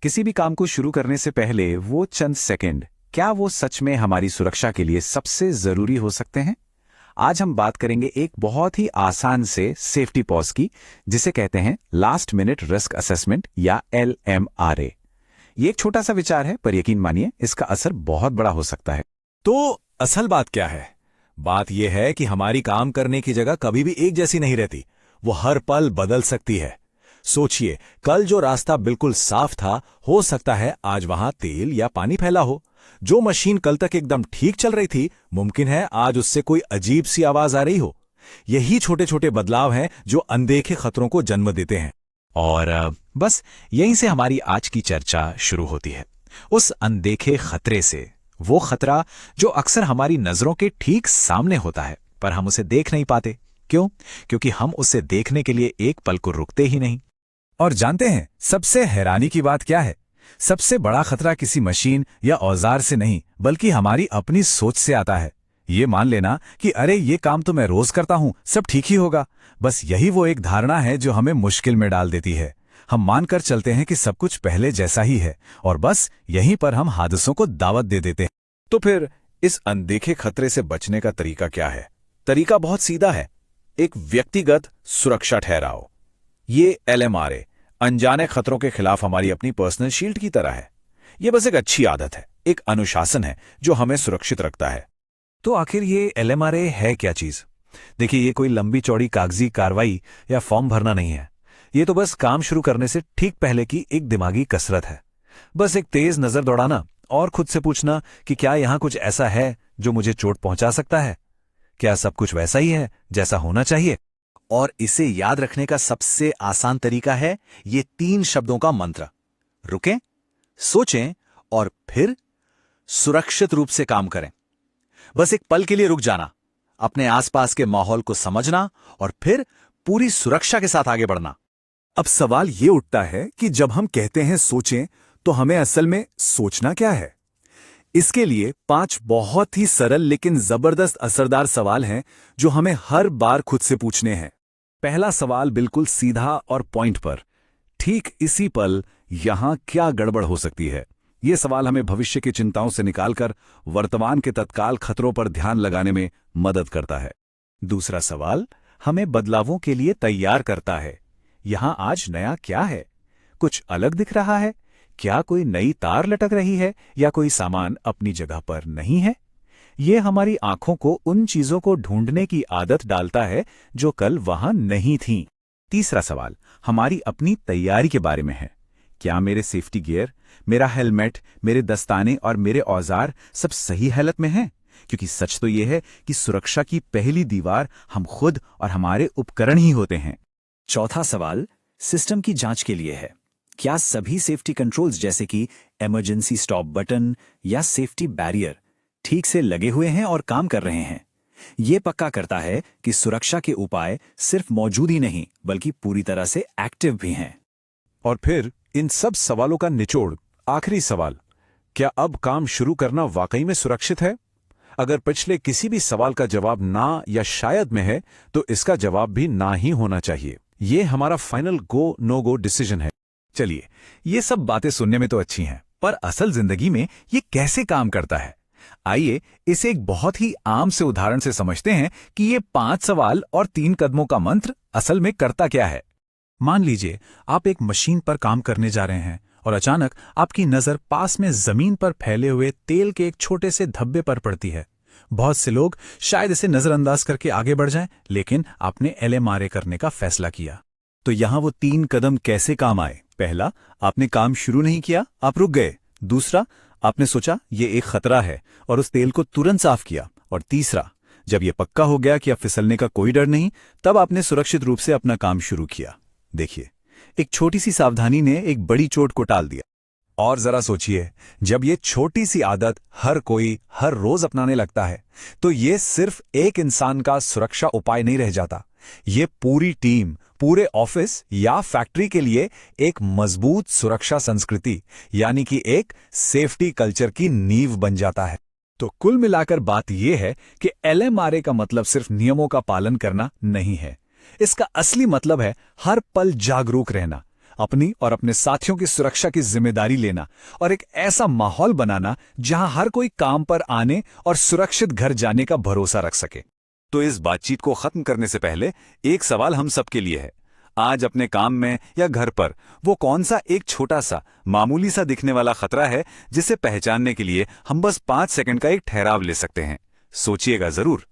किसी भी काम को शुरू करने से पहले वो चंद सेकंड, क्या वो सच में हमारी सुरक्षा के लिए सबसे जरूरी हो सकते हैं? आज हम बात करेंगे एक बहुत ही आसान से सेफ्टी पॉज की, जिसे कहते हैं लास्ट मिनट रिस्क असेसमेंट या LMRA। ये एक छोटा सा विचार है, पर यकीन मानिए इसका असर बहुत बड़ा हो सकता है। तो असल बात क्या है? बात यह है कि हमारी काम करने की जगह कभी भी एक जैसी नहीं रहती, वो हर पल बदल सकती है। सोचिए, कल जो रास्ता बिल्कुल साफ था, हो सकता है आज वहां तेल या पानी फैला हो। जो मशीन कल तक एकदम ठीक चल रही थी, मुमकिन है आज उससे कोई अजीब सी आवाज आ रही हो। यही छोटे छोटे बदलाव हैं जो अनदेखे खतरों को जन्म देते हैं। और बस यहीं से हमारी आज की चर्चा शुरू होती है, उस अनदेखे खतरे से। वो खतरा जो अक्सर हमारी नजरों के ठीक सामने होता है, पर हम उसे देख नहीं पाते। क्यों? क्योंकि हम उसे देखने के लिए एक पल को रुकते ही नहीं। और जानते हैं सबसे हैरानी की बात क्या है? सबसे बड़ा खतरा किसी मशीन या औजार से नहीं, बल्कि हमारी अपनी सोच से आता है। ये मान लेना कि अरे ये काम तो मैं रोज करता हूं, सब ठीक ही होगा। बस यही वो एक धारणा है जो हमें मुश्किल में डाल देती है। हम मानकर चलते हैं कि सब कुछ पहले जैसा ही है, और बस यहीं पर हम हादसों को दावत दे देते हैं। तो फिर इस अनदेखे खतरे से बचने का तरीका क्या है? तरीका बहुत सीधा है, एक व्यक्तिगत सुरक्षा ठहराओ। ये LMRA अनजाने खतरों के खिलाफ हमारी अपनी पर्सनल शील्ड की तरह है। ये बस एक अच्छी आदत है, एक अनुशासन है जो हमें सुरक्षित रखता है। तो आखिर ये LMRA है क्या चीज? देखिए, ये कोई लंबी चौड़ी कागजी कार्रवाई या फॉर्म भरना नहीं है। ये तो बस काम शुरू करने से ठीक पहले की एक दिमागी कसरत है। बस एक तेज नजर दौड़ाना और खुद से पूछना कि क्या यहां कुछ ऐसा है जो मुझे चोट पहुंचा सकता है? क्या सब कुछ वैसा ही है जैसा होना चाहिए? और इसे याद रखने का सबसे आसान तरीका है ये 3 शब्दों का मंत्र: रुकें, सोचें और फिर सुरक्षित रूप से काम करें। बस एक पल के लिए रुक जाना, अपने आसपास के माहौल को समझना और फिर पूरी सुरक्षा के साथ आगे बढ़ना। अब सवाल ये उठता है कि जब हम कहते हैं सोचें, तो हमें असल में सोचना क्या है? इसके लिए 5 बहुत ही सरल लेकिन जबरदस्त असरदार सवाल हैं जो हमें हर बार खुद से पूछने हैं। पहला सवाल बिल्कुल सीधा और पॉइंट पर, ठीक इसी पल यहां क्या गड़बड़ हो सकती है? यह सवाल हमें भविष्य की चिंताओं से निकालकर वर्तमान के तत्काल खतरों पर ध्यान लगाने में मदद करता है। दूसरा सवाल हमें बदलावों के लिए तैयार करता है। यहां आज नया क्या है? कुछ अलग दिख रहा है? क्या कोई नई तार लटक रही है या कोई सामान अपनी जगह पर नहीं है? ये हमारी आंखों को उन चीजों को ढूंढने की आदत डालता है जो कल वहां नहीं थीं। तीसरा सवाल हमारी अपनी तैयारी के बारे में है। क्या मेरे सेफ्टी गियर, मेरा हेलमेट, मेरे दस्ताने और मेरे औजार सब सही हालत में हैं? क्योंकि सच तो यह है कि सुरक्षा की पहली दीवार हम खुद और हमारे उपकरण ही होते हैं। चौथा सवाल सिस्टम की जांच के लिए है। क्या सभी सेफ्टी कंट्रोल्स जैसे कि इमरजेंसी स्टॉप बटन या सेफ्टी बैरियर ठीक से लगे हुए हैं और काम कर रहे हैं? यह पक्का करता है कि सुरक्षा के उपाय सिर्फ मौजूद ही नहीं, बल्कि पूरी तरह से एक्टिव भी हैं। और फिर इन सब सवालों का निचोड़, आखिरी सवाल, क्या अब काम शुरू करना वाकई में सुरक्षित है? अगर पिछले किसी भी सवाल का जवाब ना या शायद में है, तो इसका जवाब भी ना ही होना चाहिए। ये हमारा फाइनल गो नो गो डिसीजन है। चलिए, ये सब बातें सुनने में तो अच्छी हैं, पर असल जिंदगी में ये कैसे काम करता है? आइए इसे एक बहुत ही आम से उदाहरण से समझते हैं कि ये 5 सवाल और 3 कदमों का मंत्र असल में करता क्या है। मान लीजिए आप एक मशीन पर काम करने जा रहे हैं और अचानक आपकी नजर पास में जमीन पर फैले हुए तेल के एक छोटे से धब्बे पर पड़ती है। बहुत से लोग शायद इसे नजरअंदाज करके आगे बढ़ जाएं, लेकिन आपने LMRA करने का फैसला किया। तो यहां वो 3 कदम कैसे काम आए? पहला, आपने काम शुरू नहीं किया, आप रुक गए। दूसरा, आपने सोचा ये एक खतरा है और उस तेल को तुरंत साफ किया। और तीसरा, जब यह पक्का हो गया कि अब फिसलने का कोई डर नहीं, तब आपने सुरक्षित रूप से अपना काम शुरू किया। देखिए, एक छोटी सी सावधानी ने एक बड़ी चोट को टाल दिया। और जरा सोचिए, जब ये छोटी सी आदत हर कोई हर रोज अपनाने लगता है, तो ये सिर्फ एक इंसान का सुरक्षा उपाय नहीं रह जाता। ये पूरी टीम, पूरे ऑफिस या फैक्ट्री के लिए एक मजबूत सुरक्षा संस्कृति, यानी कि एक सेफ्टी कल्चर की नींव बन जाता है। तो कुल मिलाकर बात यह है कि LMRA का मतलब सिर्फ नियमों का पालन करना नहीं है। इसका असली मतलब है हर पल जागरूक रहना, अपनी और अपने साथियों की सुरक्षा की जिम्मेदारी लेना और एक ऐसा माहौल बनाना जहां हर कोई काम पर आने और सुरक्षित घर जाने का भरोसा रख सके। तो इस बातचीत को खत्म करने से पहले एक सवाल हम सबके लिए है। आज अपने काम में या घर पर वो कौन सा एक छोटा सा मामूली सा दिखने वाला खतरा है जिसे पहचानने के लिए हम बस 5 सेकंड का एक ठहराव ले सकते हैं? सोचिएगा जरूर।